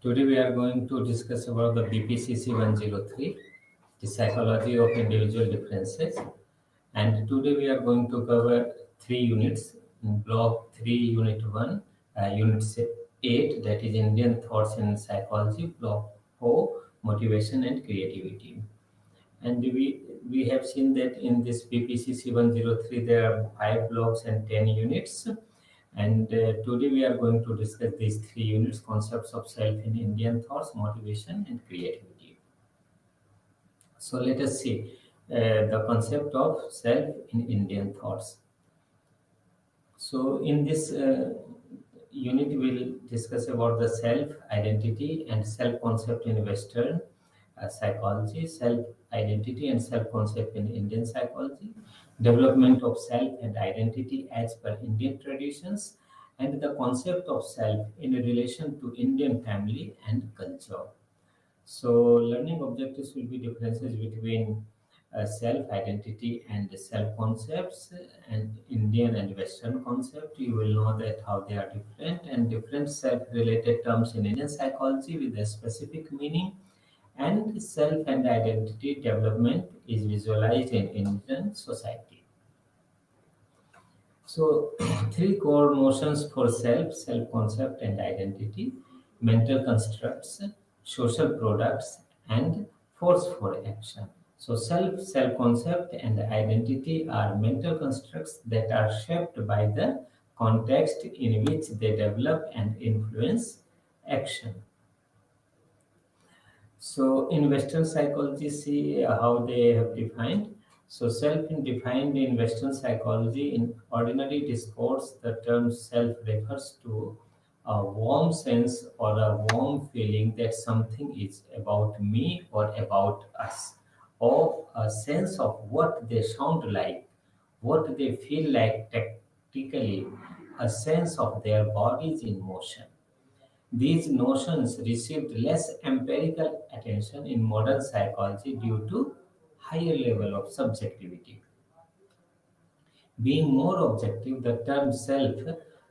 Today we are going to discuss about the BPCC 103, the psychology of individual differences. And today we are going to cover three units. In Block 3, Unit 1, Unit 8, that is Indian Thoughts in Psychology. Block 4, Motivation and Creativity. And we have seen that in this BPCC 103 there are 5 blocks and 10 units. And today we are going to discuss these 3 units: concepts of self in Indian thoughts, motivation, and creativity. So let us see the concept of self in Indian thoughts. So in this unit, we'll discuss about the self identity and self concept in Western psychology, self identity and self concept in Indian psychology, development of self and identity as per Indian traditions, and the concept of self in relation to Indian family and culture. So, learning objectives will be differences between self identity and self concepts, and Indian and Western concept. You will know that how they are different, and different self related terms in Indian psychology with a specific meaning, and self and identity development is visualized in Indian society. So, three core notions for self, self concept, and identity: mental constructs, social products, and force for action. So, self concept, and identity are mental constructs that are shaped by the context in which they develop and influence action. So in Western psychology, see how they have defined. So self in defined in Western psychology, in ordinary discourse, the term self refers to a warm sense or a warm feeling that something is about me or about us, or a sense of what they sound like, what they feel like tactically, a sense of their bodies in motion. These notions received less empirical attention in modern psychology due to higher level of subjectivity. Being more objective, the term self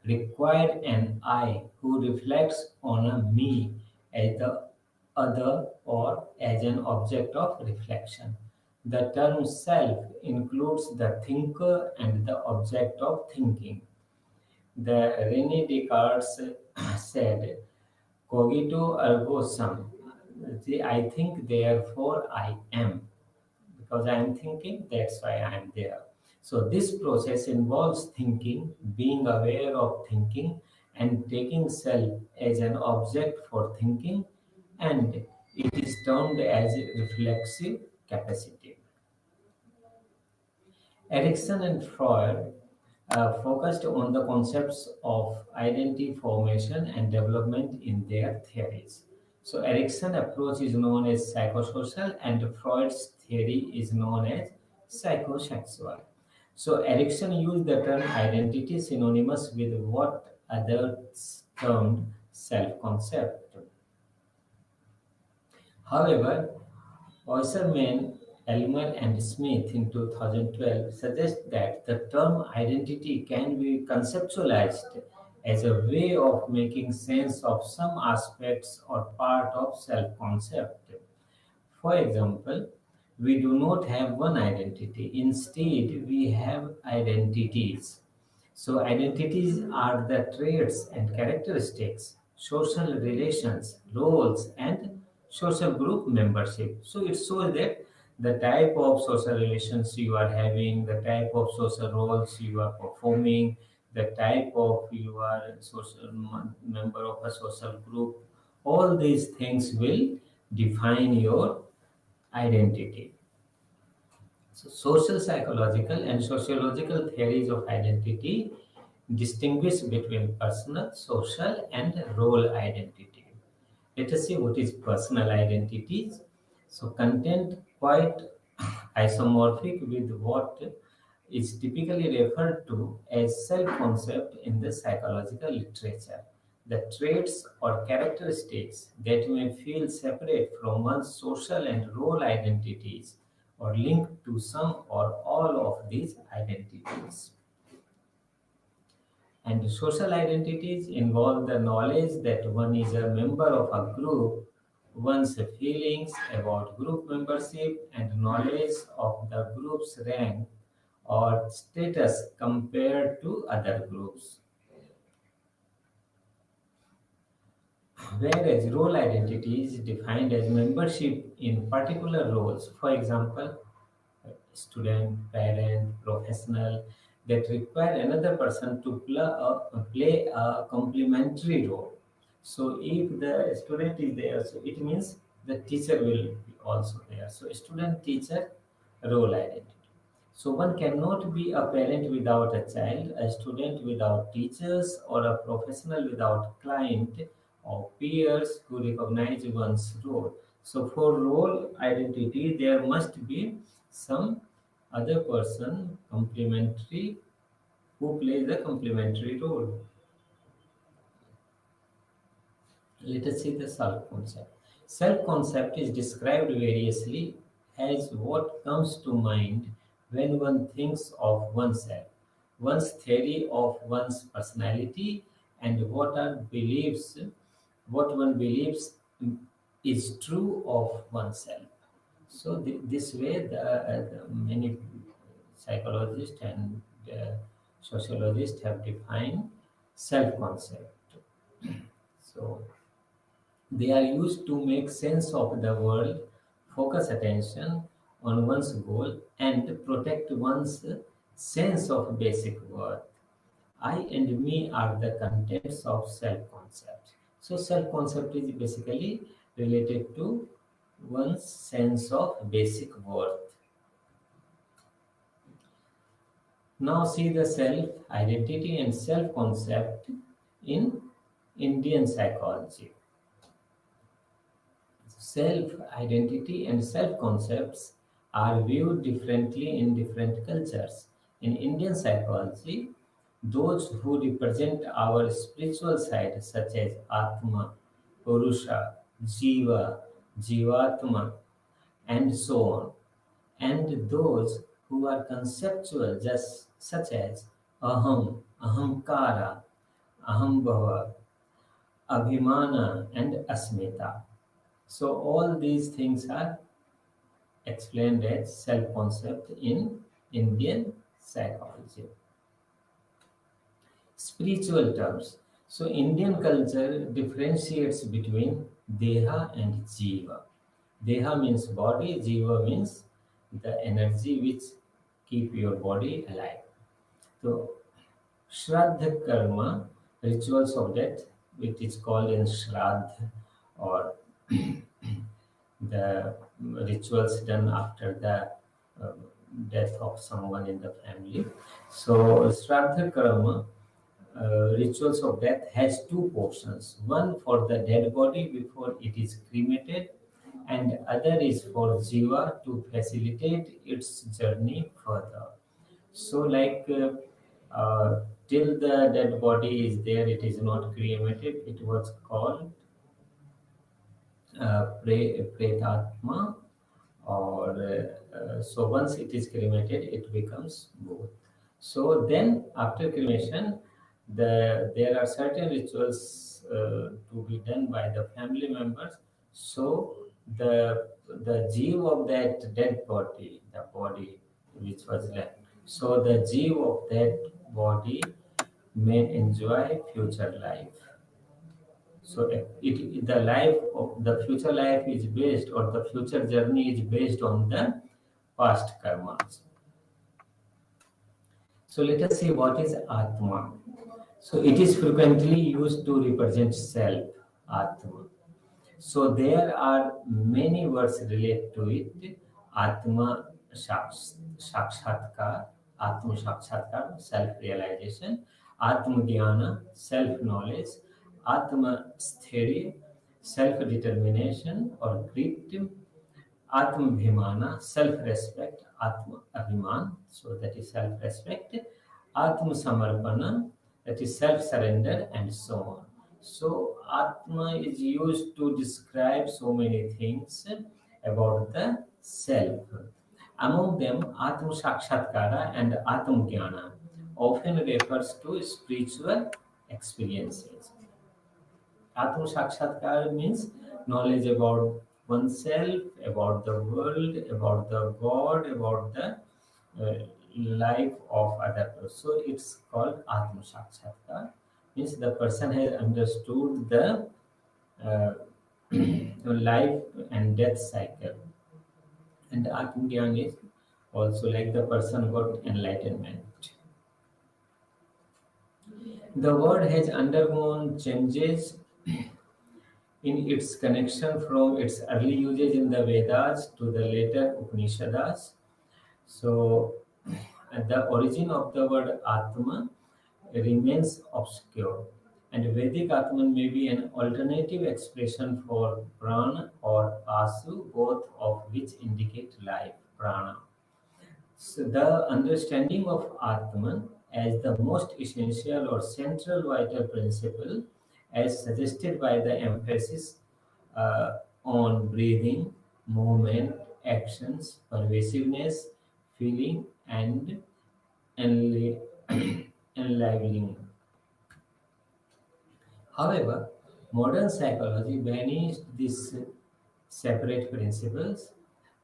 required an I who reflects on a me as the other or as an object of reflection. The term self includes the thinker and the object of thinking. The Rene Descartes said, Cogito ergo sum. See, I think, therefore I am. Because I am thinking, that's why I am there. So this process involves thinking, being aware of thinking, and taking self as an object for thinking, and it is termed as reflexive capacity. Erikson and Freud focused on the concepts of identity formation and development in their theories. So Erikson's approach is known as psychosocial, and Freud's theory is known as psychosexual. So Erikson used the term identity synonymous with what others termed self-concept. However, Oyserman, Elmer, and Smith in 2012 suggest that the term identity can be conceptualized as a way of making sense of some aspects or part of self concept. For example, we do not have one identity. Instead, we have identities. So, identities are the traits and characteristics, social relations, roles, and social group membership. So, it shows that the type of social relations you are having, the type of social roles you are performing, the type of you are social member of a social group, all these things will define your identity. So, social psychological and sociological theories of identity distinguish between personal, social, and role identity. Let us see what is personal identities. So, content quite isomorphic with what is typically referred to as self concept in the psychological literature. The traits or characteristics that may feel separate from one's social and role identities or linked to some or all of these identities. And social identities involve the knowledge that one is a member of a group, one's feelings about group membership, and knowledge of the group's rank or status compared to other groups. Whereas role identity is defined as membership in particular roles. For example, student, parent, professional, that require another person to play a complementary role. So if the student is there, so it means the teacher will be also there. So student teacher role identity. So one cannot be a parent without a child, a student without teachers, or a professional without client or peers who recognize one's role. So for role identity, there must be some other person complementary who plays a complementary role. Let us see the self concept. Self concept is described variously as what comes to mind when one thinks of oneself, one's theory of one's personality, and what one believes is true of oneself. So this way, the many psychologists and sociologists have defined self-concept. So they are used to make sense of the world, focus attention on one's goal, and protect one's sense of basic worth. I and me are the contents of self-concept. So self-concept is basically related to one's sense of basic worth. Now see the self-identity and self-concept in Indian psychology. Self-identity and self-concepts are viewed differently in different cultures. In Indian psychology, those who represent our spiritual side, such as Atma, Purusha, Jiva, Jivatma, and so on, and those who are conceptual, just such as Aham, Ahamkara, Ahambhava, Abhimana, and Asmita. So all these things are explained as self-concept in Indian psychology. Spiritual terms. So Indian culture differentiates between Deha and Jiva. Deha means body, Jiva means the energy which keep your body alive. So Shraddha Karma, rituals of death, which is called in Shraddha, or the rituals done after the uh, death of someone in the family. So Shraddha Karma, rituals of death, has two portions. One for the dead body before it is cremated, and other is for Jiva to facilitate its journey further. So like till the dead body is there, it is not cremated. It was called pretatma, or so once it is cremated, it becomes both. So then after cremation, there are certain rituals to be done by the family members. So the jeev of that dead body, the body which was left, so the jeev of that body may enjoy future life. So the life of the future life is based, or the future journey is based on the past karmas. So let us see what is Atma. So it is frequently used to represent self, Atma. So there are many words related to it. Atma Sakshatkar, Atma Sakshatkar, self-realization, Atma Jnana, self-knowledge, Atma Sthirya, self-determination or grit, Atmabhimana, self-respect, Atma Abhiman, so that is self-respect, Atma Samarpana, that is self-surrender, and so on. So Atma is used to describe so many things about the self. Among them, Atma Sakshatkara and Atma Jnana often refers to spiritual experiences. Atma Sakshatkar means knowledge about oneself, about the world, about the God, about the life of other person. So it's called Atma Sakshatkar. Means the person has understood the uh, life and death cycle. And Atmagyan is also like the person got enlightenment. The word has undergone changes in its connection from its early usage in the Vedas to the later Upanishads. So, the origin of the word Atma remains obscure, and Vedic Atman may be an alternative expression for prana or asu, both of which indicate life, prana. So the understanding of Atman as the most essential or central vital principle, as suggested by the emphasis on breathing, movement, actions, pervasiveness, feeling, and enli- enlivening. However, modern psychology banished these separate principles.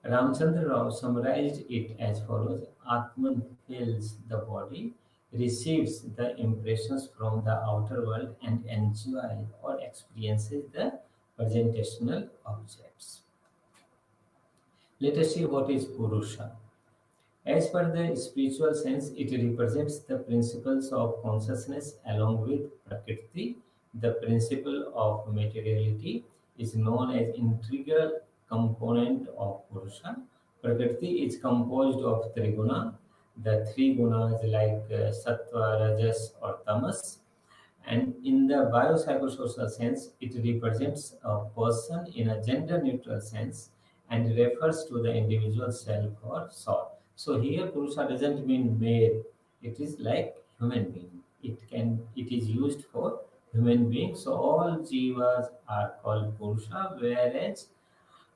Ramchandra Rao summarized it as follows: Atman fills the body, receives the impressions from the outer world, and enjoys or experiences the presentational objects. Let us see what is Purusha. As per the spiritual sense, it represents the principles of consciousness along with Prakriti. The principle of materiality is known as integral component of Purusha. Prakriti is composed of Triguna, the three gunas like Sattva, Rajas, or Tamas. And in the biopsychosocial sense, it represents a person in a gender neutral sense and refers to the individual self or soul. So here Purusha doesn't mean male, it is like human being. It is used for human beings. So all jivas are called Purusha, whereas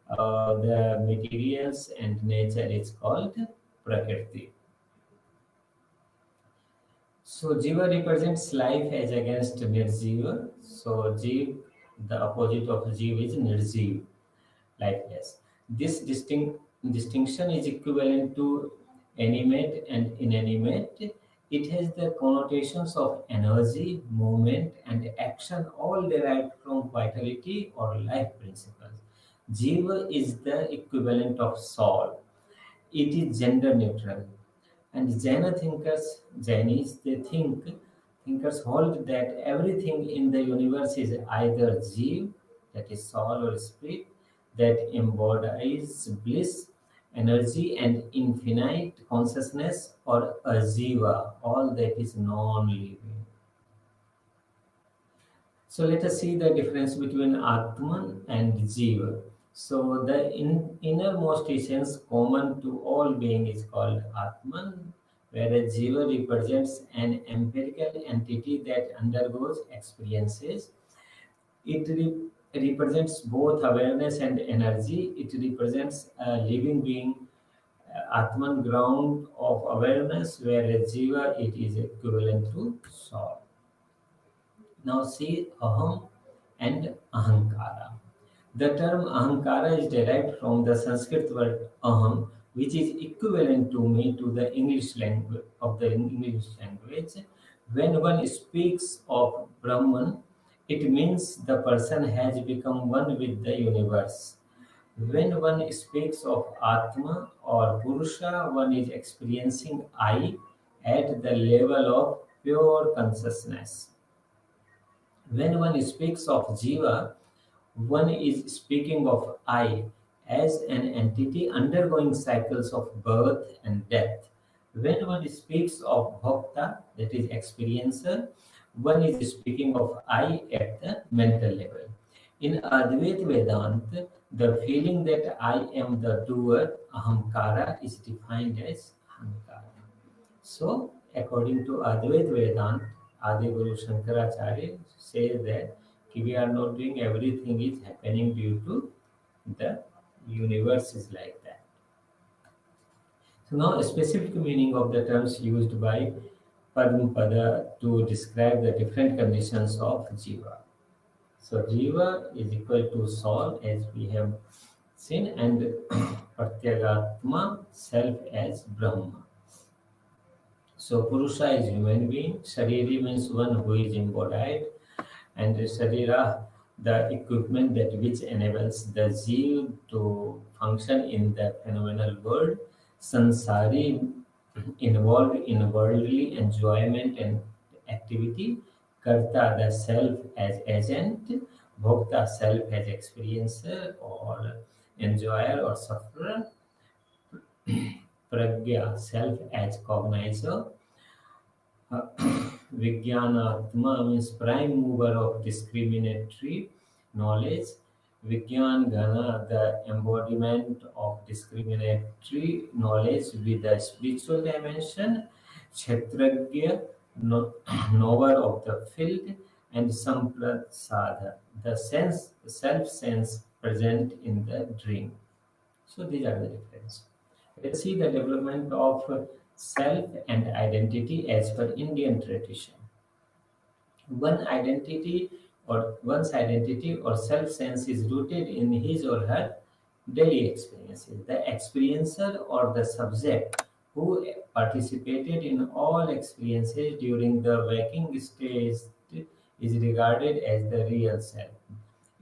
the materials and nature is called Prakriti. So Jiva represents life as against Nirjiva. So Jiv, the opposite of Jiv is Nirjiv, lifeless. This distinction is equivalent to animate and inanimate. It has the connotations of energy, movement, and action, all derived from vitality or life principles. Jiva is the equivalent of soul. It is gender neutral. And Jainis, thinkers hold that everything in the universe is either Jeev, that is soul or spirit, that embodies bliss, energy, and infinite consciousness, or a Jiva, all that is non-living. So let us see the difference between Atman and Jiva. So the innermost essence common to all being is called Atman, whereas Jiva represents an empirical entity that undergoes experiences. It represents both awareness and energy. It represents a living being, Atman ground of awareness, whereas Jiva it is equivalent to soul. Now see aham and ahankara. The term ahankara is derived from the Sanskrit word aham, which is equivalent to me to the English language of the English language. When one speaks of Brahman, it means the person has become one with the universe. When one speaks of Atma or Purusha, one is experiencing I at the level of pure consciousness. When one speaks of Jiva, one is speaking of I as an entity undergoing cycles of birth and death. When one speaks of Bhakta, that is experiencer, one is speaking of I at the mental level. In Advaita Vedanta, the feeling that I am the doer, ahamkara, is defined as hankara. So, according to Advaita Vedanta, Adi Guru Shankaracharya says that we are not doing everything is happening due to the universe is like that. So now a specific meaning of the terms used by Padmapada to describe the different conditions of Jiva. So Jiva is equal to soul as we have seen, and Pratyagatma, self as Brahma. So Purusha is human being, Shariri means one who is embodied, and Sharira, the equipment that which enables the Jeev to function in the phenomenal world. Sansari, involved in worldly enjoyment and activity. Karta, the self as agent. Bhokta, self as experiencer or enjoyer or sufferer. Pragya, self as cognizer. Uh, Vijnanatma means prime mover of discriminatory knowledge. Vijnan Gana, the embodiment of discriminatory knowledge with a spiritual dimension. Kshetragya, knower of the field. And Samprasada, the sense, self-sense present in the dream. So these are the differences. Let's see the development of self and identity as per Indian tradition. One identity one's identity or self-sense is rooted in his or her daily experiences. The experiencer or the subject who participated in all experiences during the waking stage is regarded as the real self.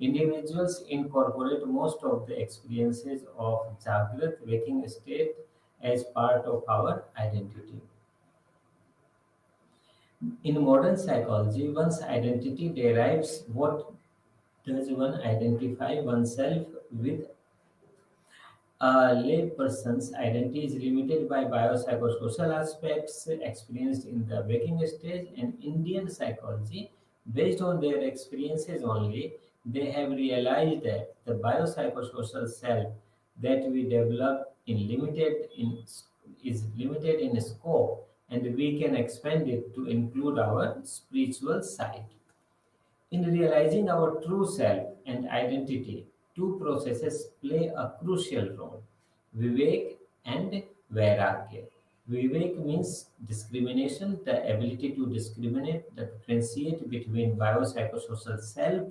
Individuals incorporate most of the experiences of Jagrat waking state as part of our identity. In modern psychology, one's identity derives what does one identify oneself with. A layperson's identity is limited by biopsychosocial aspects experienced in the waking stage, and Indian psychology, based on their experiences only, they have realized that the biopsychosocial self that we develop is limited in scope, and we can expand it to include our spiritual side. In realizing our true self and identity, two processes play a crucial role: Vivek and Vairagya. Vivek means discrimination, the ability to discriminate, the differentiate between biopsychosocial self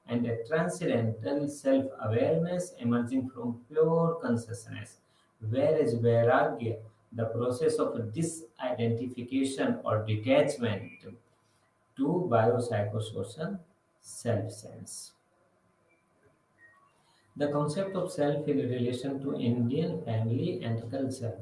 and a transcendental self awareness emerging from pure consciousness. Whereas Vairagya, the process of disidentification or detachment to biopsychosocial self-sense. The concept of self in relation to Indian family and culture.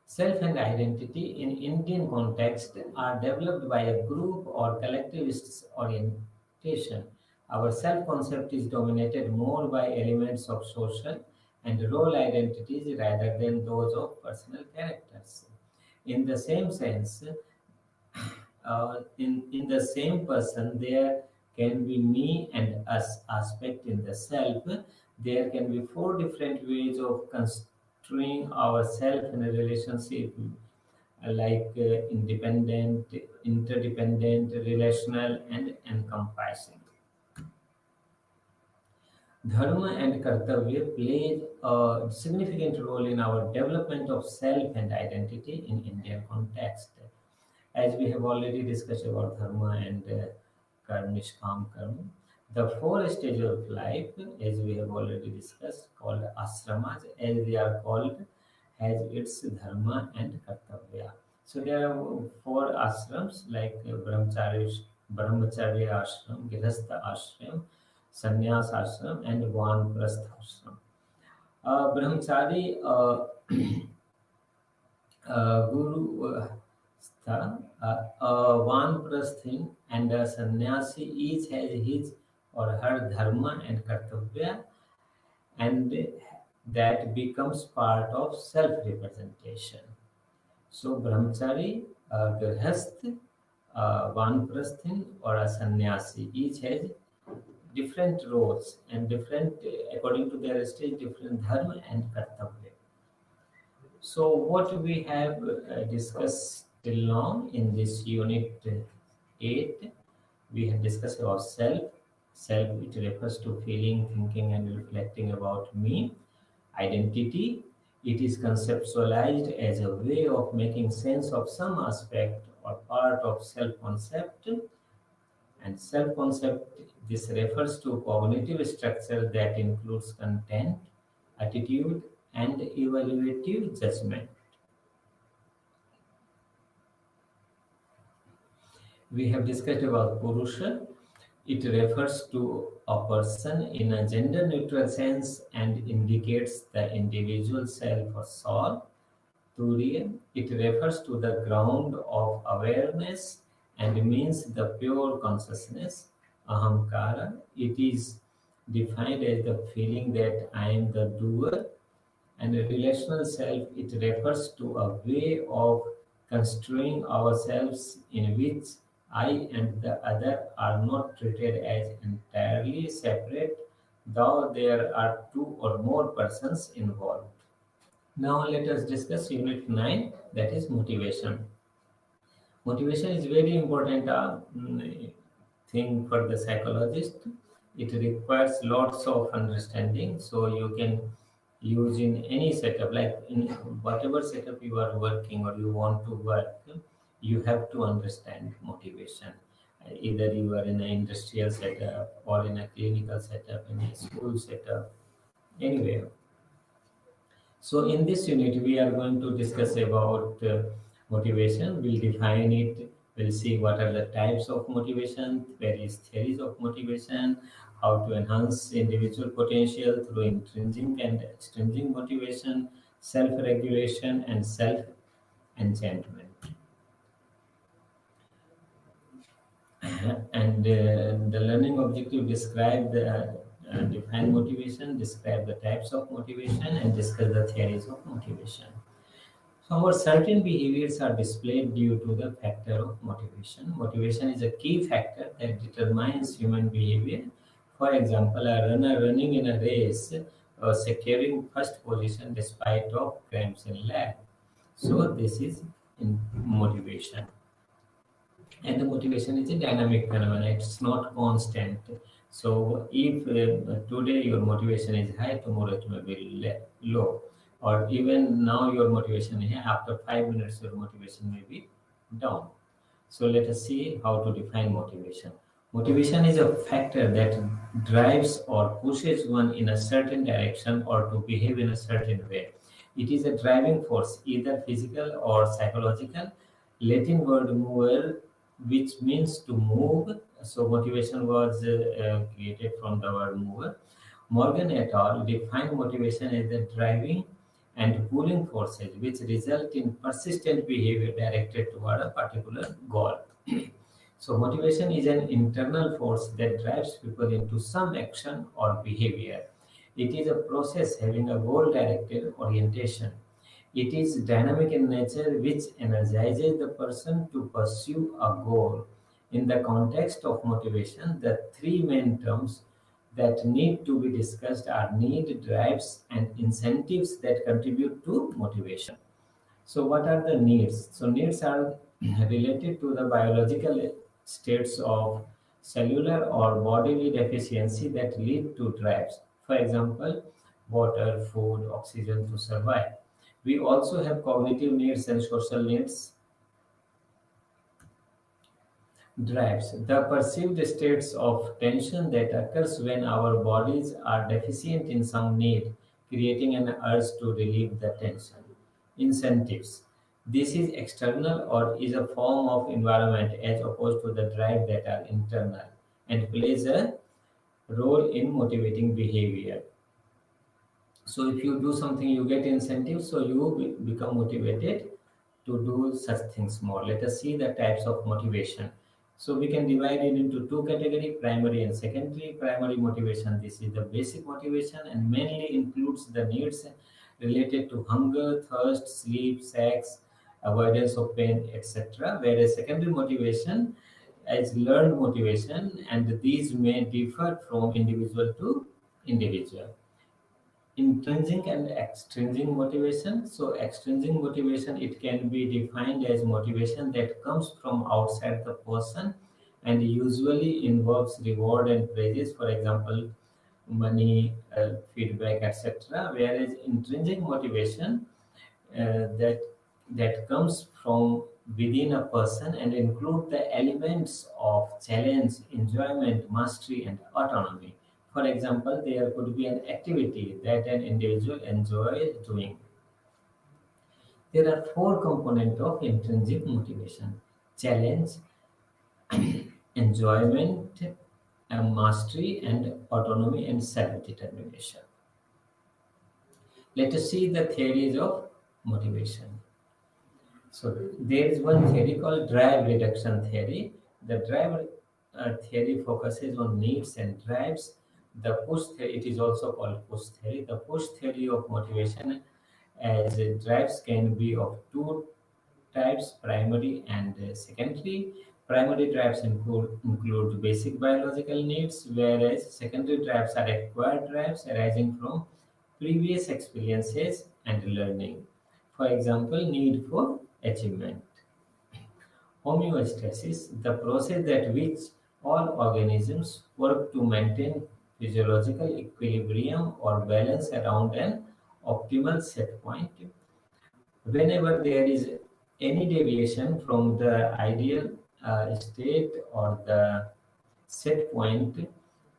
Self and identity in Indian context are developed by a group or collectivist orientation. Our self concept is dominated more by elements of social and role identities rather than those of personal characters. In the same sense, in the same person there can be me and us aspect in the self. There can be four different ways of construing ourself in a relationship, like independent, interdependent, relational, and encompassing. Dharma and Kartavya played a significant role in our development of self and identity in Indian context. As we have already discussed about dharma and karma, nishkam karma, the four stages of life, as we have already discussed, called ashramas, as they are called, has its dharma and kartavya. So there are four ashrams like brahmacharya ashram, grihastha ashram, sannyas ashram, and vanprastha ashram. Brahmachari Guru Vanprasthin and a sannyasi each has his or her dharma and kartavya, and that becomes part of self-representation. So brahmachari, grihasth, vanprasthin or a sannyasi each has different roles and different, according to their stage, different dharma and kartavya. So what we have discussed till now in this unit 8, we have discussed about self. Self, it refers to feeling, thinking, and reflecting about me. Identity, It is conceptualized as a way of making sense of some aspect or part of self-concept. And self-concept, this refers to cognitive structure that includes content, attitude, and evaluative judgment. We have discussed about Purusha. It refers to a person in a gender neutral sense and indicates the individual self or soul. Turiya, it refers to the ground of awareness and means the pure consciousness. Ahamkara, it is defined as the feeling that I am the doer. And a relational self, it refers to a way of construing ourselves in which I and the other are not treated as entirely separate, though there are two or more persons involved. Now let us discuss Unit 9, that is motivation. Motivation is very important thing for the psychologist. It requires lots of understanding, so you can use in any setup, like in whatever setup you are working or you want to work, you have to understand motivation. Either you are in an industrial setup or in a clinical setup, in a school setup, anywhere. So in this unit, we are going to discuss about motivation. We'll define it. We'll see what are the types of motivation, various theories of motivation, how to enhance individual potential through intrinsic and extrinsic motivation, self-regulation, and self-enchantment. And the learning objective describe the define motivation, describe the types of motivation, and discuss the theories of motivation. So our certain behaviors are displayed due to the factor of motivation. Motivation is a key factor that determines human behavior. For example, a runner running in a race securing first position despite of cramps in leg. So this is in motivation. And the motivation is a dynamic phenomenon, it's not constant. So if today your motivation is high, tomorrow it may be low, or even now your motivation is high, after 5 minutes your motivation may be down. So let us see how to define motivation. Motivation is a factor that drives or pushes one in a certain direction or to behave in a certain way. It is a driving force, either physical or psychological. Latin word mover, which means to move. So motivation was created from the word mover. Morgan et al. Defined motivation as the driving and pulling forces which result in persistent behavior directed toward a particular goal. So motivation is an internal force that drives people into some action or behavior. It is a process having a goal-directed orientation. It is dynamic in nature, which energizes the person to pursue a goal. In the context of motivation, the three main terms that need to be discussed are need, drives, and incentives that contribute to motivation. So, what are the needs? So, needs are related to the biological states of cellular or bodily deficiency that lead to drives. For example, water, food, oxygen to survive. We also have cognitive needs and social needs. Drives the perceived states of tension that occurs when our bodies are deficient in some need, creating an urge to relieve the tension. Incentives. This is external or is a form of environment as opposed to the drive that are internal and plays a role in motivating behavior. So if you do something, you get incentives, so you become motivated to do such things more. Let us see the types of motivation. So we can divide it into two categories, primary and secondary. Primary motivation, this is the basic motivation and mainly includes the needs related to hunger, thirst, sleep, sex, avoidance of pain, etc. Whereas secondary motivation is learned motivation, and these may differ from individual to individual. Intrinsic and extrinsic motivation. So extrinsic motivation, it can be defined as motivation that comes from outside the person and usually involves reward and praises. For example, money, feedback, etc. Whereas intrinsic motivation that comes from within a person and include the elements of challenge, enjoyment, mastery, and autonomy. For example, there could be an activity that an individual enjoys doing. There are four components of intrinsic motivation: challenge, enjoyment, mastery, and autonomy and self-determination. Let us see the theories of motivation. So there is one theory called drive reduction theory. The drive theory focuses on needs and drives. The push theory, it is also called push theory. The push theory of motivation as drives can be of two types: primary and secondary. Primary drives include basic biological needs, whereas secondary drives are acquired drives arising from previous experiences and learning. For example, need for achievement. Homeostasis, the process that which all organisms work to maintain physiological equilibrium or balance around an optimal set point. Whenever there is any deviation from the ideal state or the set point,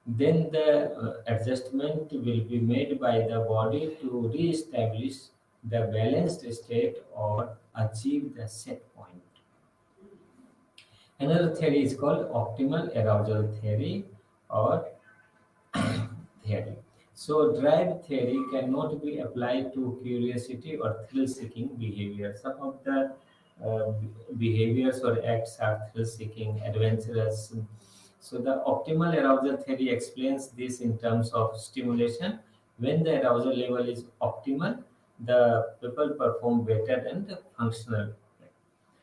then the adjustment will be made by the body to re-establish the balanced state or achieve the set point. Another theory is called optimal arousal theory or theory. So, drive theory cannot be applied to curiosity or thrill-seeking behavior. Some of the uh, behaviors or acts are thrill-seeking, adventurous. So, the optimal arousal theory explains this in terms of stimulation. When the arousal level is optimal, the people perform better than the functional.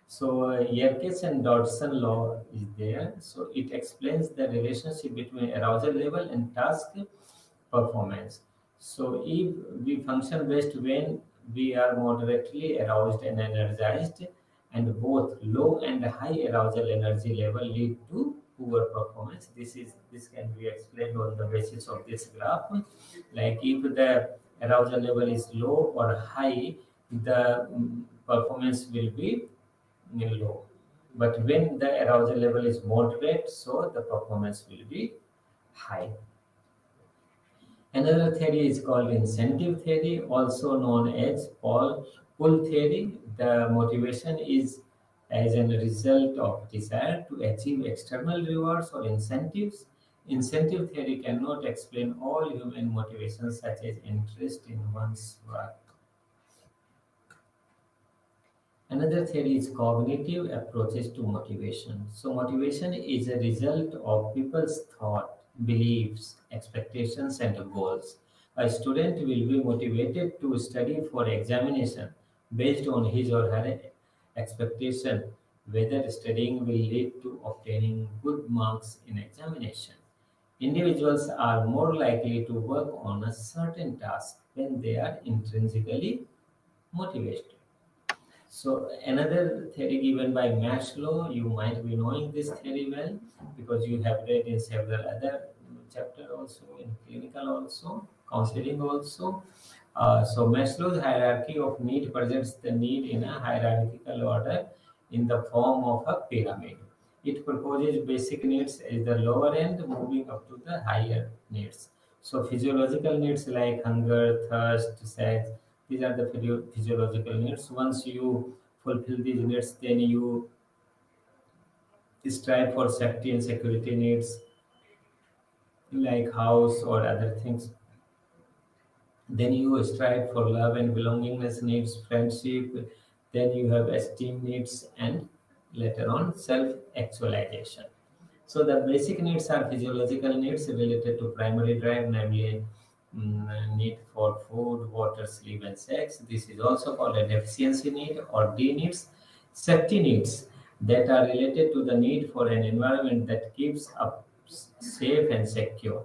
So, Yerkes and Dodson law is there. So, it explains the relationship between arousal level and task performance. So, if we function best when we are moderately aroused and energized, and both low and high arousal energy level lead to poor performance. This can be explained on the basis of this graph. Like if the arousal level is low or high, the performance will be low. But when the arousal level is moderate, so the performance will be high. Another theory is called incentive theory, also known as pull theory. The motivation is as a result of desire to achieve external rewards or incentives. Incentive theory cannot explain all human motivations, such as interest in one's work. Another theory is cognitive approaches to motivation. So, motivation is a result of people's thought, beliefs, expectations, and goals. A student will be motivated to study for examination based on his or her expectation whether studying will lead to obtaining good marks in examination. Individuals are more likely to work on a certain task when they are intrinsically motivated. So another theory given by Maslow, you might be knowing this theory well because you have read in several other chapter also, in clinical also, counseling also. So Maslow's hierarchy of need presents the need in a hierarchical order in the form of a pyramid. It proposes basic needs as the lower end, moving up to the higher needs. So physiological needs like hunger, thirst, sex, these are the physiological needs. Once you fulfill these needs, then you strive for safety and security needs like house or other things. Then you strive for love and belongingness needs, friendship. Then you have esteem needs, and later on self actualization. So the basic needs are physiological needs related to primary drive, namely need for food, water, sleep, and sex. This is also called a deficiency need or D needs. Safety needs that are related to the need for an environment that keeps us safe and secure.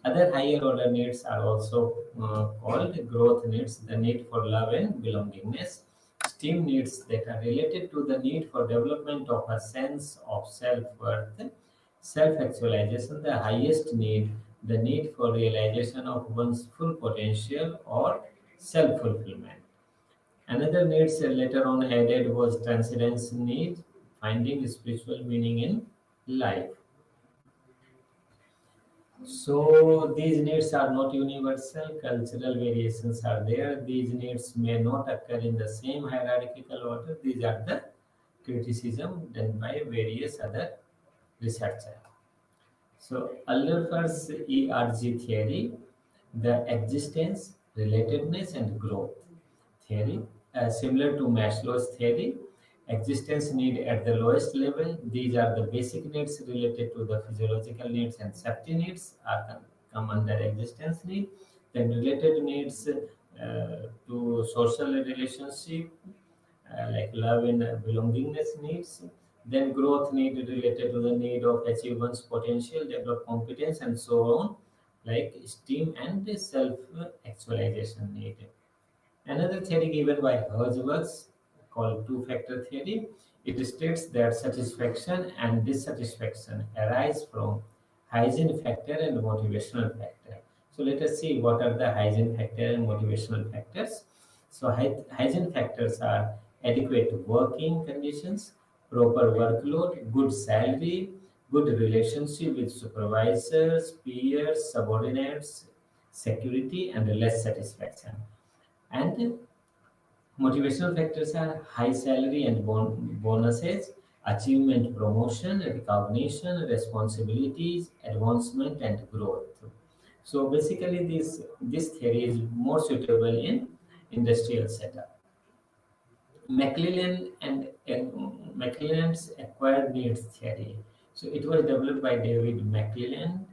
Other higher order needs are also called growth needs, the need for love and belongingness. STEAM needs that are related to the need for development of a sense of self worth, self actualization, the highest need the need for realization of one's full potential or self-fulfillment. Another need later on added was transcendence need, finding spiritual meaning in life. So these needs are not universal, cultural variations are there. These needs may not occur in the same hierarchical order. These are the criticism done by various other researchers. So Alderfer's ERG theory, the existence, relatedness, and growth theory, similar to Maslow's theory, existence need at the lowest level. These are the basic needs related to the physiological needs and safety needs come under existence need. Then related needs to social relationship, like love and belongingness needs. Then growth need related to the need of achieve one's potential, develop competence, and so on, like esteem and self-actualization need. Another theory given by Hertzberg called two-factor theory, it states that satisfaction and dissatisfaction arise from hygiene factor and motivational factor. So let us see what are the hygiene factor and motivational factors. So hygiene factors are adequate working conditions, proper workload, good salary, good relationship with supervisors, peers, subordinates, security, and less satisfaction. And motivational factors are high salary and bonuses, achievement, promotion, recognition, responsibilities, advancement, and growth. So basically, this theory is more suitable in industrial setup. McClelland's acquired needs theory. So it was developed by David McClelland,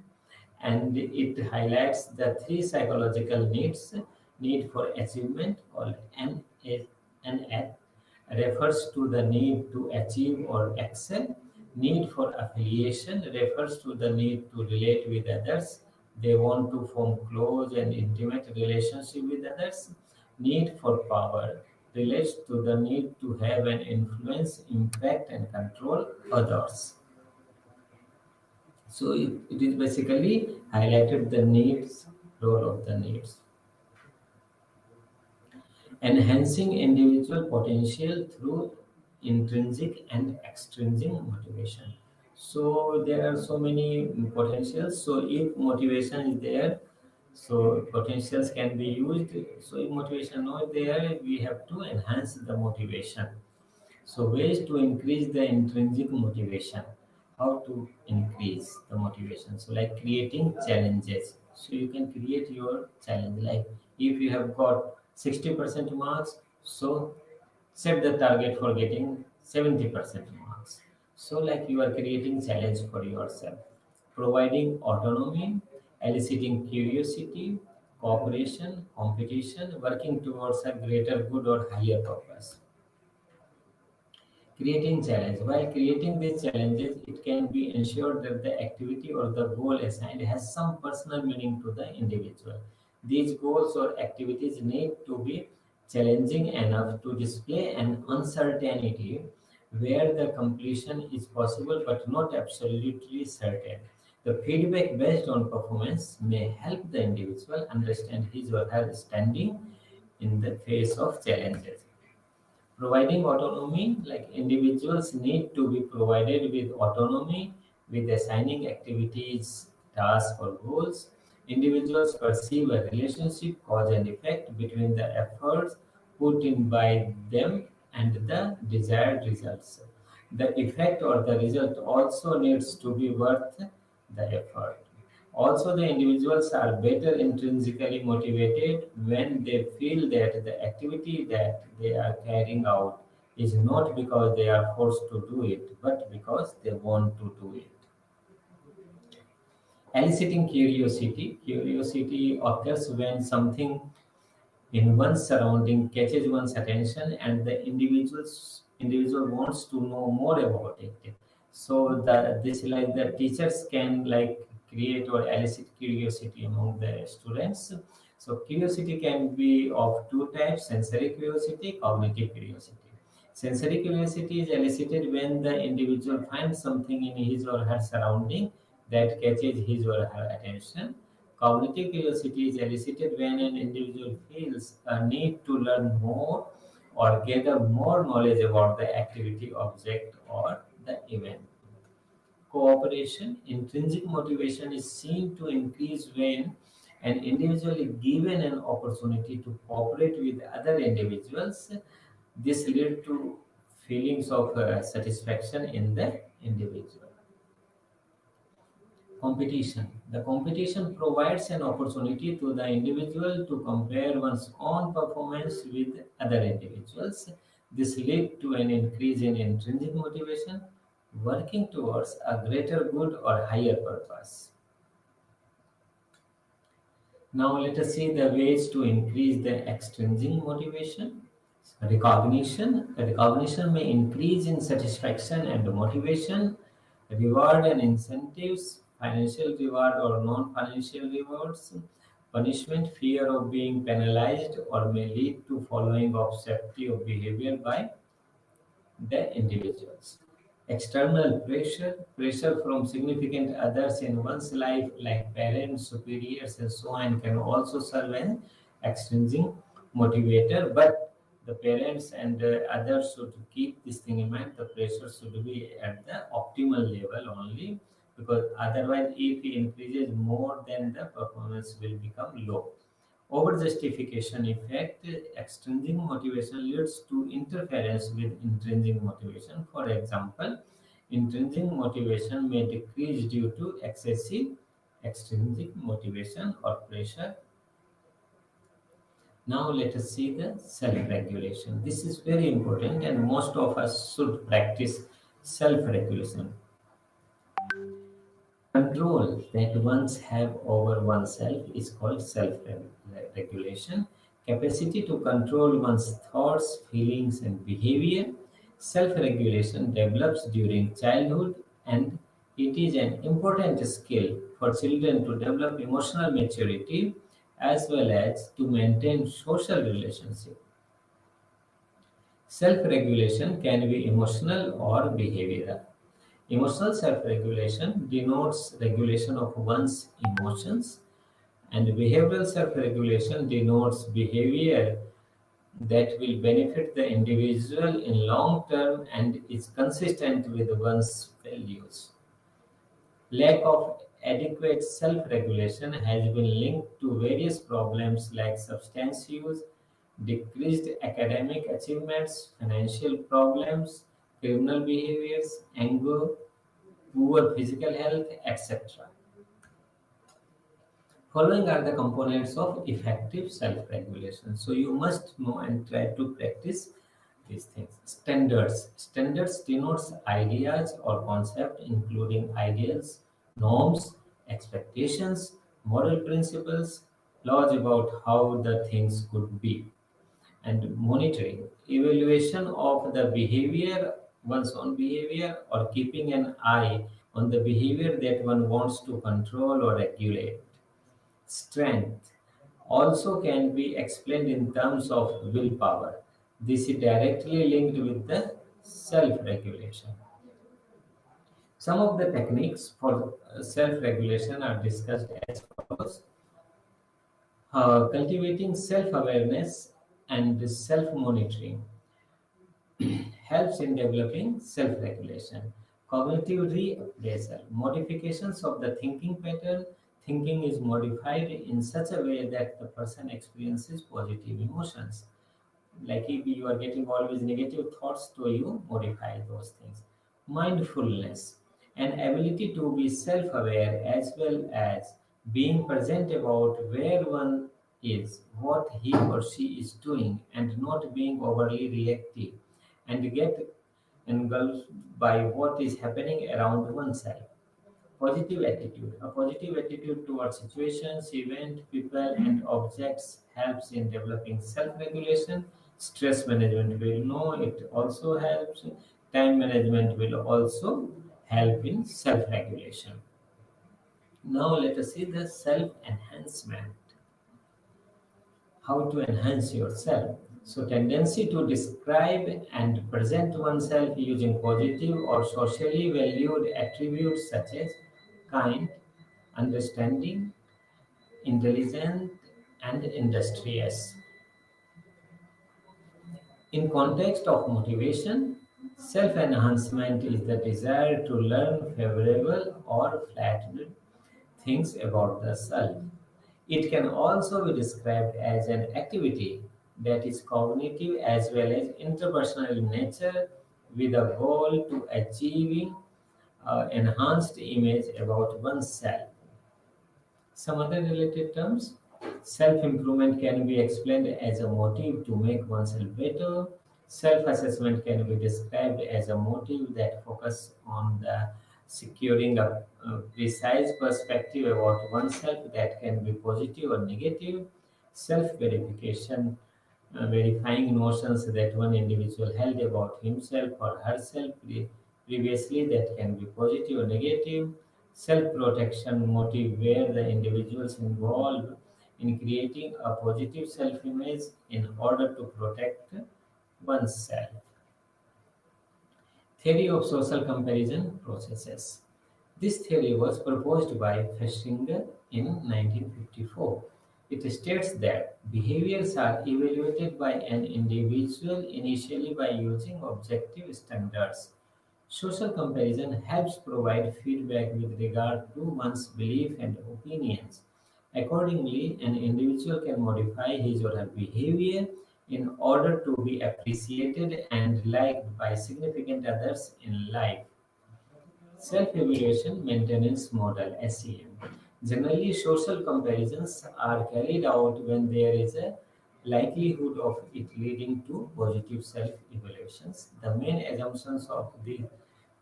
and it highlights the three psychological needs: need for achievement, called NF, refers to the need to achieve or excel. Need for affiliation refers to the need to relate with others. They want to form close and intimate relationship with others. Need for power relates to the need to have an influence, impact, and control others. So it is basically highlighted the needs, role of the needs. Enhancing individual potential through intrinsic and extrinsic motivation. So there are so many potentials. So if motivation is there, so potentials can be used. So if motivation not there, we have to enhance the motivation. So ways to increase the intrinsic motivation. How to increase the motivation? So like creating challenges. So you can create your challenge. Like if you have got 60% marks, so set the target for getting 70% marks. So like you are creating challenge for yourself. Providing autonomy, eliciting curiosity, cooperation, competition, working towards a greater good or higher purpose. Creating challenge. While creating these challenges, it can be ensured that the activity or the goal assigned has some personal meaning to the individual. These goals or activities need to be challenging enough to display an uncertainty where the completion is possible but not absolutely certain. The feedback based on performance may help the individual understand his or her standing in the face of challenges. Providing autonomy, like individuals need to be provided with autonomy with assigning activities, tasks, or goals. Individuals perceive a relationship, cause and effect between the efforts put in by them and the desired results. The effect or the result also needs to be worth the effort. Also, the individuals are better intrinsically motivated when they feel that the activity that they are carrying out is not because they are forced to do it, but because they want to do it. Eliciting curiosity. Curiosity occurs when something in one's surrounding catches one's attention and the individual wants to know more about it. So that this like the teachers can like create or elicit curiosity among the students. So curiosity can be of two types: sensory curiosity, cognitive curiosity. Sensory curiosity is elicited when the individual finds something in his or her surrounding that catches his or her attention. Cognitive curiosity is elicited when an individual feels a need to learn more or gather more knowledge about the activity, object, or the event. Cooperation, intrinsic motivation is seen to increase when an individual is given an opportunity to cooperate with other individuals. This leads to feelings of satisfaction in the individual. Competition. The competition provides an opportunity to the individual to compare one's own performance with other individuals. This leads to an increase in intrinsic motivation, working towards a greater good or higher purpose. Now let us see the ways to increase the extrinsic motivation. Recognition. Recognition may increase in satisfaction and motivation. Reward and incentives, financial reward or non-financial rewards. Punishment, fear of being penalized, or may lead to following of safety of behavior by the individuals. External pressure, pressure from significant others in one's life, like parents, superiors, and so on, can also serve as extrinsic motivator. But the parents and others should keep this thing in mind. The pressure should be at the optimal level only, because otherwise, if it increases more, then the performance will become low. Over-justification effect, extrinsic motivation leads to interference with intrinsic motivation. For example, intrinsic motivation may decrease due to excessive extrinsic motivation or pressure. Now let us see the self-regulation. This is very important, and most of us should practice self-regulation. Control that one's have over oneself is called self-regulation. Capacity to control one's thoughts, feelings, and behavior. Self-regulation develops during childhood, and it is an important skill for children to develop emotional maturity as well as to maintain social relationships. Self-regulation can be emotional or behavioral. Emotional self-regulation denotes regulation of one's emotions, and behavioral self-regulation denotes behavior that will benefit the individual in long term and is consistent with one's values. Lack of adequate self-regulation has been linked to various problems like substance use, decreased academic achievements, financial problems, criminal behaviors, anger, poor physical health, etc. Following are the components of effective self-regulation. So you must know and try to practice these things. Standards. Standards denotes ideas or concept, including ideals, norms, expectations, moral principles, laws about how the things could be. And monitoring, evaluation of the behavior, one's own behavior, or keeping an eye on the behavior that one wants to control or regulate. Strength also can be explained in terms of willpower. This is directly linked with the self-regulation. Some of the techniques for self-regulation are discussed as follows. Cultivating self-awareness and self-monitoring helps in developing self-regulation. Cognitive reappraisal, modifications of the thinking pattern. Thinking is modified in such a way that the person experiences positive emotions. Like if you are getting always negative thoughts, to you modify those things. Mindfulness, an ability to be self-aware as well as being present about where one is, what he or she is doing, and not being overly reactive and get engulfed by what is happening around oneself. Positive attitude. A positive attitude towards situations, events, people, and objects helps in developing self-regulation. Stress management will know it also helps. Time management will also help in self-regulation. Now let us see the self-enhancement. How to enhance yourself. So tendency to describe and present oneself using positive or socially valued attributes such as kind, understanding, intelligent, and industrious. In context of motivation, self-enhancement is the desire to learn favorable or flattering things about the self. It can also be described as an activity that is cognitive as well as interpersonal in nature with a goal to achieving an enhanced image about oneself. Some other related terms. Self-improvement can be explained as a motive to make oneself better. Self-assessment can be described as a motive that focuses on the securing a precise perspective about oneself that can be positive or negative. Self-verification, verifying notions that one individual held about himself or herself previously that can be positive or negative. Self-protection motive where the individuals involved in creating a positive self-image in order to protect oneself. Theory of social comparison processes. This theory was proposed by Festinger in 1954. It states that behaviors are evaluated by an individual initially by using objective standards. Social comparison helps provide feedback with regard to one's belief and opinions. Accordingly, an individual can modify his or her behavior in order to be appreciated and liked by significant others in life. Self-evaluation maintenance model (SEM). Generally, social comparisons are carried out when there is a likelihood of it leading to positive self-evaluations. The main assumptions of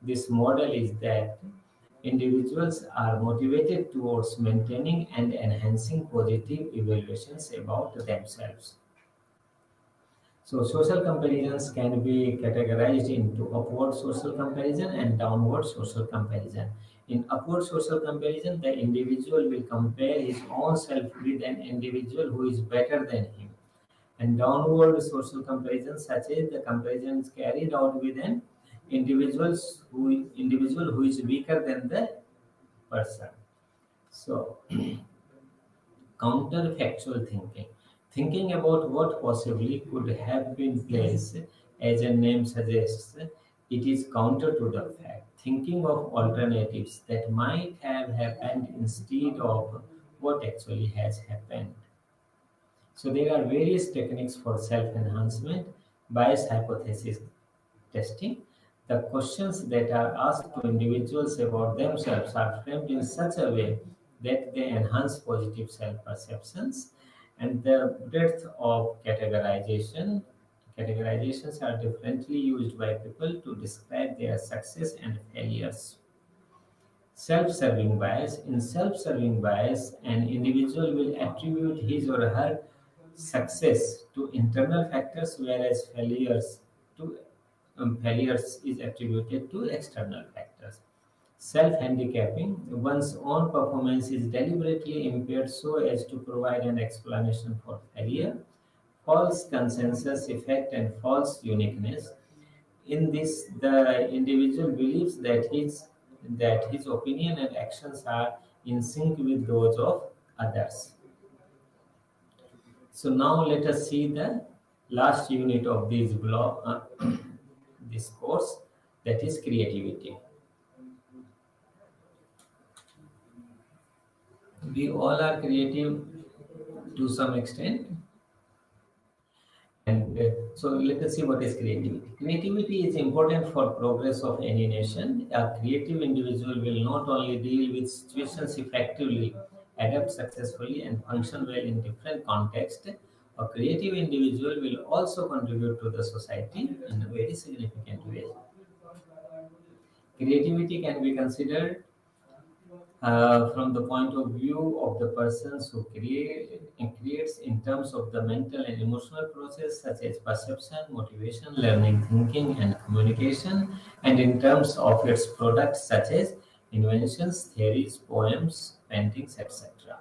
this model is that individuals are motivated towards maintaining and enhancing positive evaluations about themselves. So social comparisons can be categorized into upward social comparison and downward social comparison. In upward social comparison, the individual will compare his own self with an individual who is better than him. And downward social comparison, such as the comparisons carried out with an individual who is weaker than the person. So counterfactual thinking. Thinking about what possibly could have been placed, as a name suggests, it is counter to the fact. Thinking of alternatives that might have happened instead of what actually has happened. So there are various techniques for self-enhancement, bias hypothesis testing. The questions that are asked to individuals about themselves are framed in such a way that they enhance positive self-perceptions and the breadth of categorizations are differently used by people to describe their success and failures. Self-serving bias. In self-serving bias, an individual will attribute his or her success to internal factors, whereas failures is attributed to external factors. Self-handicapping. One's own performance is deliberately impaired so as to provide an explanation for failure. False consensus effect and false uniqueness. In this, the individual believes that his opinion and actions are in sync with those of others. So now let us see the last unit of this block, this course, that is creativity. We all are creative to some extent. And so let us see what is creativity. Creativity is important for progress of any nation. A creative individual will not only deal with situations effectively, adapt successfully, and function well in different contexts. A creative individual will also contribute to the society in a very significant way. Creativity can be considered from the point of view of the persons who creates in terms of the mental and emotional process such as perception, motivation, learning, thinking, and communication, and in terms of its products such as inventions, theories, poems, paintings, etc.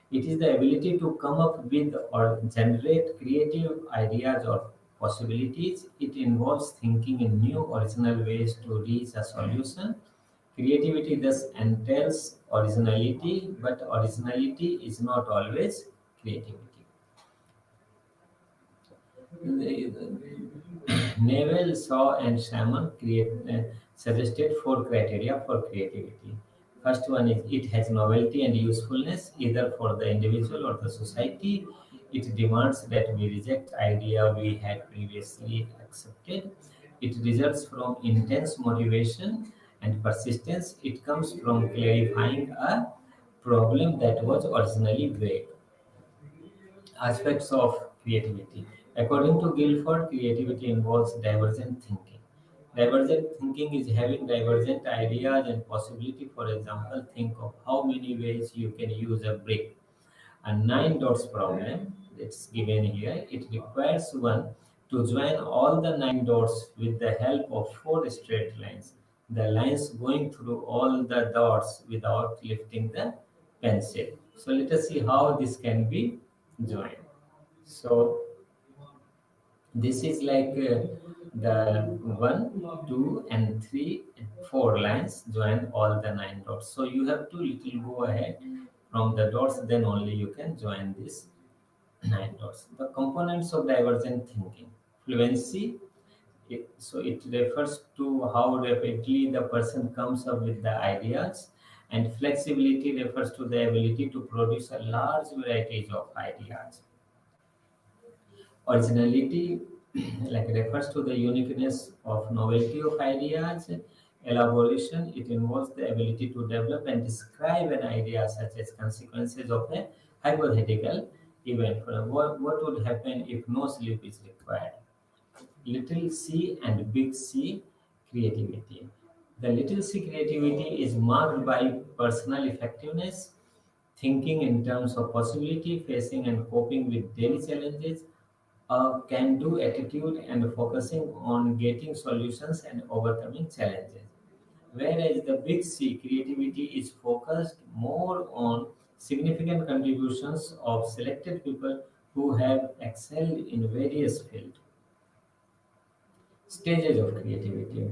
It is the ability to come up with or generate creative ideas or possibilities. It involves thinking in new original ways to reach a solution. Creativity thus entails originality, but originality is not always creativity. Neville, Shaw, and Salmon suggested four criteria for creativity. First one is it has novelty and usefulness either for the individual or the society. It demands that we reject idea we had previously accepted. It results from intense motivation and persistence. It comes from clarifying a problem that was originally vague. Aspects of creativity. According to Guilford, creativity involves divergent thinking. Divergent thinking is having divergent ideas and possibility. For example, think of how many ways you can use a brick. A nine dots problem that's given here, it requires one to join all the nine dots with the help of four straight lines. The lines going through all the dots without lifting the pencil. So let us see how this can be joined. So this is like the one, two, and three, four lines join all the nine dots. So you have to little go ahead from the dots, then only you can join this nine dots. The components of divergent thinking. Fluency. So it refers to how rapidly the person comes up with the ideas, and flexibility refers to the ability to produce a large variety of ideas. Originality like refers to the uniqueness of novelty of ideas. Elaboration, it involves the ability to develop and describe an idea such as consequences of a hypothetical event. What would happen if no sleep is required? Little c and big C creativity. The little c creativity is marked by personal effectiveness, thinking in terms of possibility, facing and coping with daily challenges, a can do attitude, and focusing on getting solutions and overcoming challenges. Whereas the big C creativity is focused more on significant contributions of selected people who have excelled in various fields. Stages of creativity.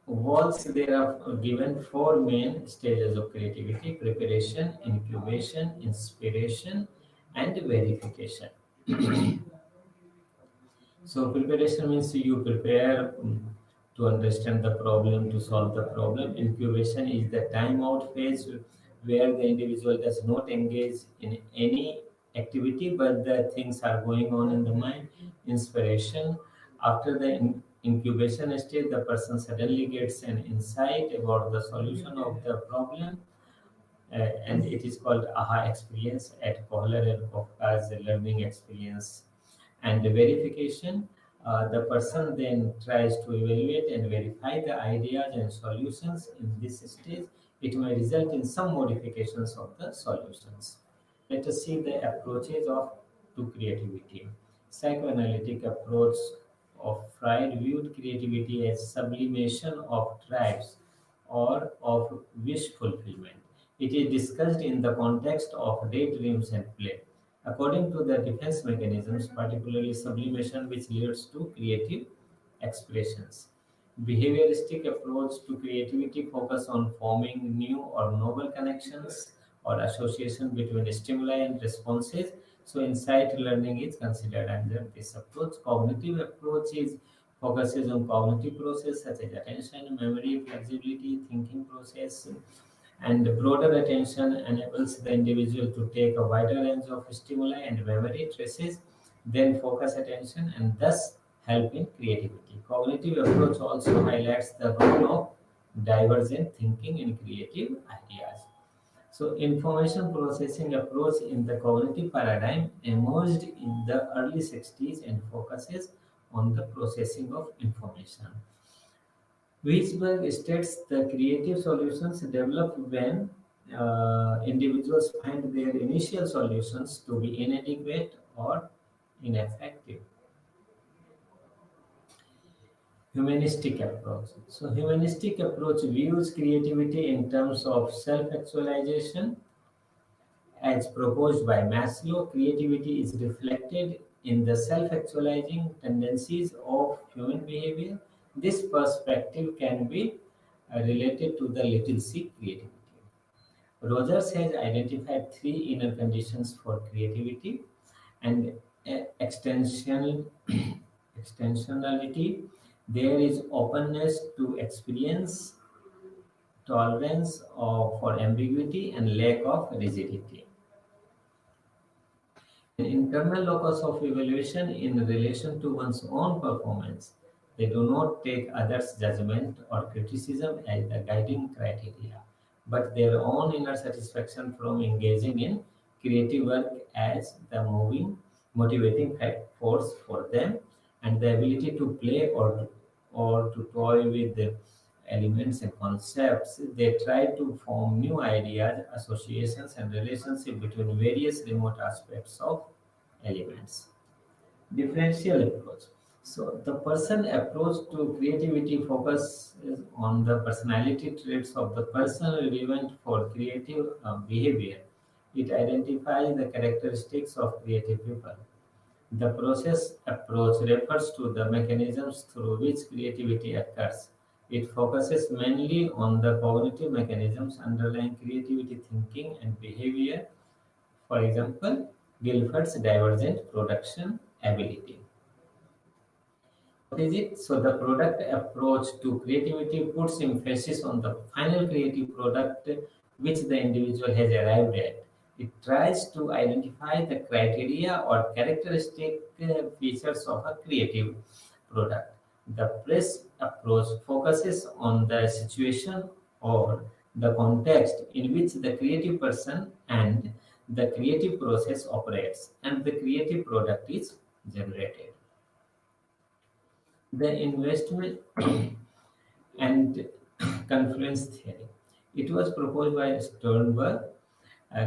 Walls, there are given four main stages of creativity: preparation, incubation, inspiration, and verification. So preparation means you prepare to understand the problem, to solve the problem. Incubation is the time out phase where the individual does not engage in any activity, but the things are going on in the mind. Inspiration, after the incubation stage, the person suddenly gets an insight about the solution of the problem, and it is called aha experience at Kohler and Kafka's learning experience. And the verification, the person then tries to evaluate and verify the ideas and solutions. In this stage, it may result in some modifications of the solutions. Let us see the approaches of to creativity. Psychoanalytic approach of Freud viewed creativity as sublimation of drives or of wish fulfillment. It is discussed in the context of daydreams and play. According to the defense mechanisms, particularly sublimation, which leads to creative expressions. Behavioristic approach to creativity focus on forming new or novel connections or association between stimuli and responses. So insight learning is considered under this approach. Cognitive approach is focuses on cognitive process such as attention, memory, flexibility, thinking process, and broader attention enables the individual to take a wider range of stimuli and memory traces, then focus attention and thus help in creativity. Cognitive approach also highlights the role of divergent thinking in creative ideas. So information processing approach in the cognitive paradigm emerged in the early 60s and focuses on the processing of information. Wiesberg states the creative solutions develop when individuals find their initial solutions to be inadequate or ineffective. Humanistic approach. So, humanistic approach views creativity in terms of self-actualization. As proposed by Maslow, creativity is reflected in the self-actualizing tendencies of human behavior. This perspective can be related to the little c creativity. Rogers has identified three inner conditions for creativity and extensionality. There is openness to experience, tolerance for ambiguity, and lack of rigidity. An internal locus of evaluation in relation to one's own performance. They do not take others' judgment or criticism as the guiding criteria, but their own inner satisfaction from engaging in creative work as the motivating force for them, and the ability to play or to toy with the elements and concepts. They try to form new ideas, associations, and relationships between various remote aspects of elements. Differential approach. So the person approach to creativity focuses on the personality traits of the person relevant for creative behavior. It identifies the characteristics of creative people. The process approach refers to the mechanisms through which creativity occurs. It focuses mainly on the cognitive mechanisms underlying creativity thinking and behavior. For example, Guilford's divergent production ability. What is it? So the product approach to creativity puts emphasis on the final creative product which the individual has arrived at. It tries to identify the criteria or characteristic features of a creative product. The press approach focuses on the situation or the context in which the creative person and the creative process operates and the creative product is generated. The investment and confluence theory. It was proposed by Sternberg.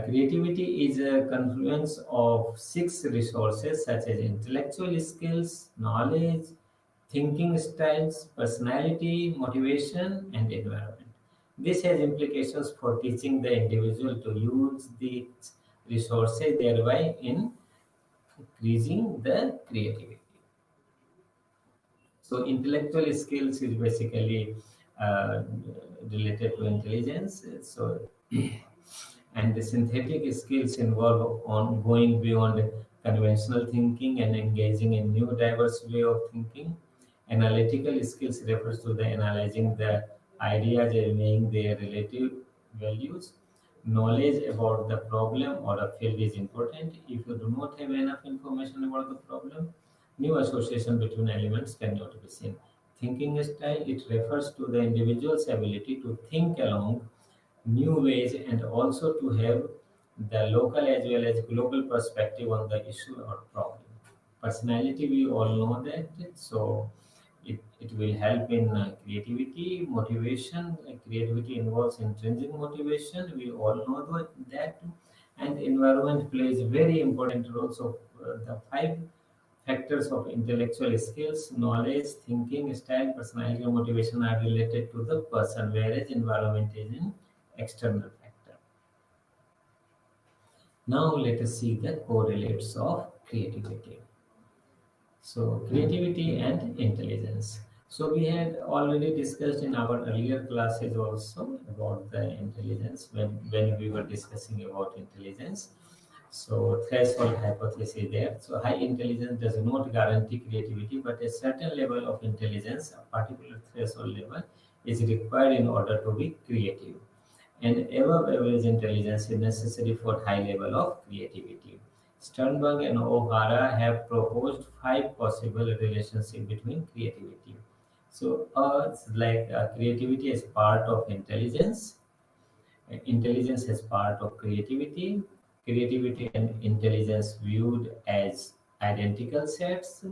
Creativity is a confluence of six resources such as intellectual skills, knowledge, thinking styles, personality, motivation, and environment. This has implications for teaching the individual to use these resources, thereby increasing the creativity. So intellectual skills is basically uh, related to intelligence. So and the synthetic skills involve on going beyond conventional thinking and engaging in new diverse way of thinking. Analytical skills refers to the analyzing the ideas and weighing their relative values. Knowledge about the problem or a field is important. If you do not have enough information about the problem, new association between elements cannot be seen. Thinking style, it refers to the individual's ability to think along new ways and also to have the local as well as global perspective on the issue or problem. Personality, we all know that, so it will help in creativity, motivation. Creativity involves intrinsic motivation, we all know that, and environment plays very important role. So the five factors of intellectual skills, knowledge, thinking style, personality, and motivation are related to the person, whereas environment is an external factor. Now let us see the correlates of creativity. So creativity and intelligence. So we had already discussed in our earlier classes also about the intelligence when we were discussing about intelligence. So threshold hypothesis is there. So high intelligence does not guarantee creativity, but a certain level of intelligence, a particular threshold level, is required in order to be creative. And above average intelligence is necessary for high level of creativity. Sternberg and O'Hara have proposed five possible relationships between creativity. So, it's like creativity is part of intelligence, intelligence is part of creativity, creativity and intelligence viewed as identical sets,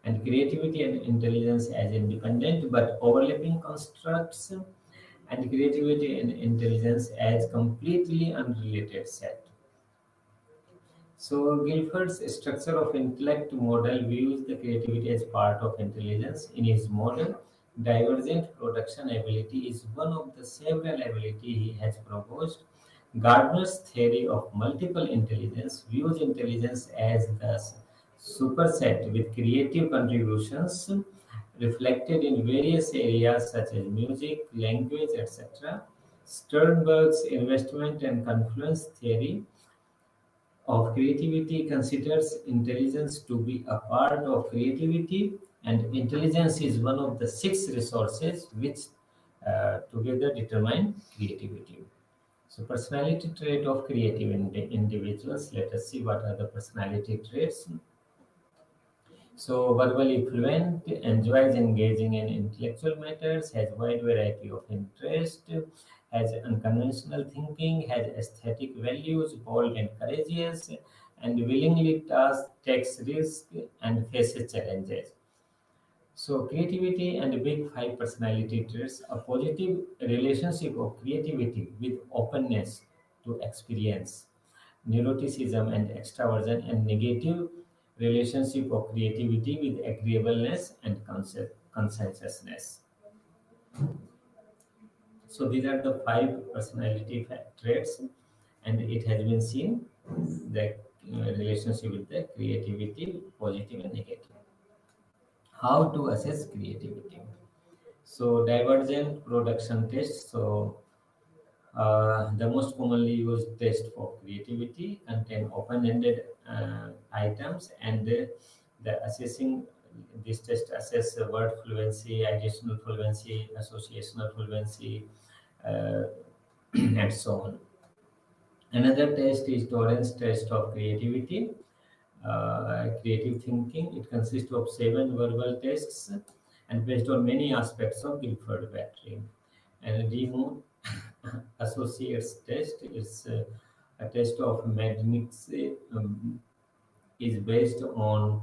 and creativity and intelligence as independent but overlapping constructs, and creativity and intelligence as completely unrelated set. So Guilford's structure of intellect model views the creativity as part of intelligence. In his model, divergent production ability is one of the several ability he has proposed. Gardner's theory of multiple intelligence views intelligence as the superset with creative contributions reflected in various areas such as music, language, etc. Sternberg's investment and confluence theory of creativity considers intelligence to be a part of creativity, and intelligence is one of the six resources which together determine creativity. So, personality trait of creative individuals. Let us see what are the personality traits. So, verbally fluent, enjoys engaging in intellectual matters, has wide variety of interest, has unconventional thinking, has aesthetic values, bold and courageous, and willingly takes risk and faces challenges. So, creativity and big five personality traits: a positive relationship of creativity with openness to experience, neuroticism and extraversion, and negative relationship of creativity with agreeableness and conscientiousness. So, these are the five personality traits, and it has been seen the relationship with the creativity, positive and negative. How to assess creativity? So divergent production test. So the most commonly used test for creativity contain open-ended items, and the assessing this test assess word fluency, additional fluency, associational fluency, uh, and so on. Another test is Torrance test of creativity, creative thinking. It consists of 7 verbal tests and based on many aspects of Guilford battery. And remote associates test is a test of magnetics, is based on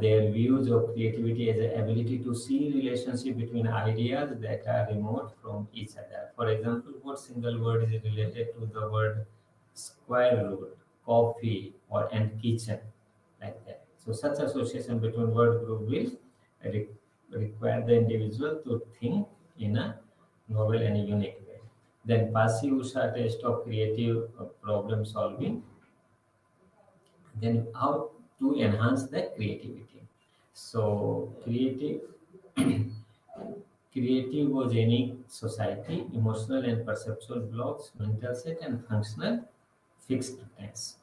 their views of creativity as an ability to see relationship between ideas that are remote from each other. For example, what single word is related to the word square root, coffee, or and kitchen, like that. So such association between word group will re- require the individual to think in a novel and unique way. Then passive Usha test of creative problem solving. Then how to enhance the creativity. So creativogenic society, emotional and perceptual blocks, mental set, and functional fixedness.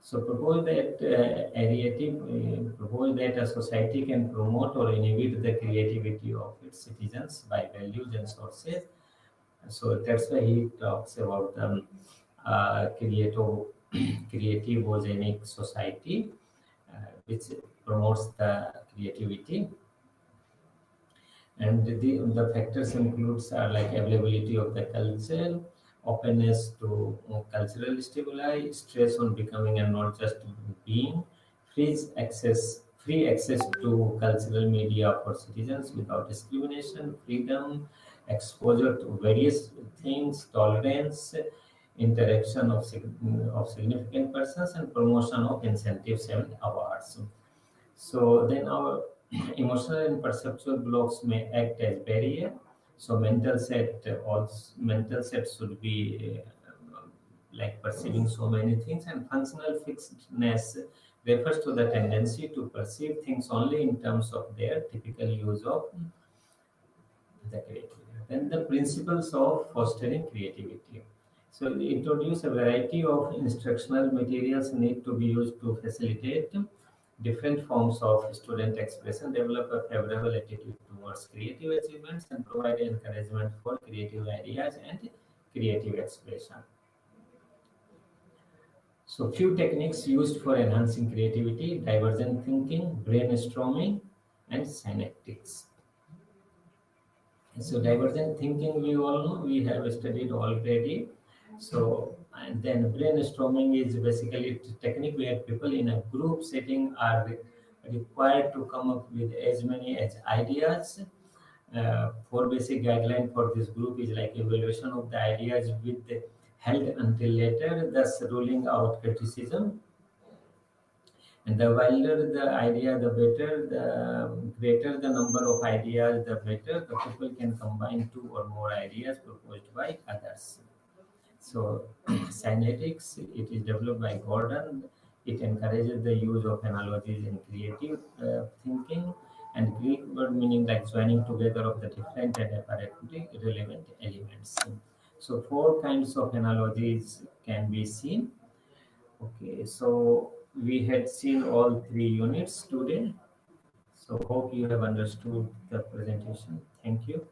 So propose that a society can promote or inhibit the creativity of its citizens by values and sources. So that's why he talks about the creative creativogenic society, which promotes the creativity. And the factors includes are like availability of the culture, openness to cultural stimuli, stress on becoming and not just being, free access to cultural media for citizens without discrimination, freedom, exposure to various things, tolerance, interaction of significant persons, and promotion of incentives and awards. So then our emotional and perceptual blocks may act as barrier. So mental set should be like perceiving so many things, and functional fixedness refers to the tendency to perceive things only in terms of their typical use of the creativity. Then the principles of fostering creativity. So we introduce a variety of instructional materials need to be used to facilitate different forms of student expression, develop a favorable attitude towards creative achievements, and provide encouragement for creative ideas and creative expression. So few techniques used for enhancing creativity: divergent thinking, brainstorming, and synaptics. So divergent thinking, we all know, we have studied already. So and then brainstorming is basically a technique where people in a group setting are required to come up with as many as ideas. Four basic guideline for this group is like evaluation of the ideas with the held until later, thus ruling out criticism. And the wilder the idea, the better, the greater the number of ideas, the better. The people can combine two or more ideas proposed by others. So, cynetics, it is developed by Gordon. It encourages the use of analogies in creative thinking, and Greek word meaning like joining together of the different and apparently relevant elements. So four kinds of analogies can be seen. Okay, so we had seen all three units today. So hope you have understood the presentation. Thank you.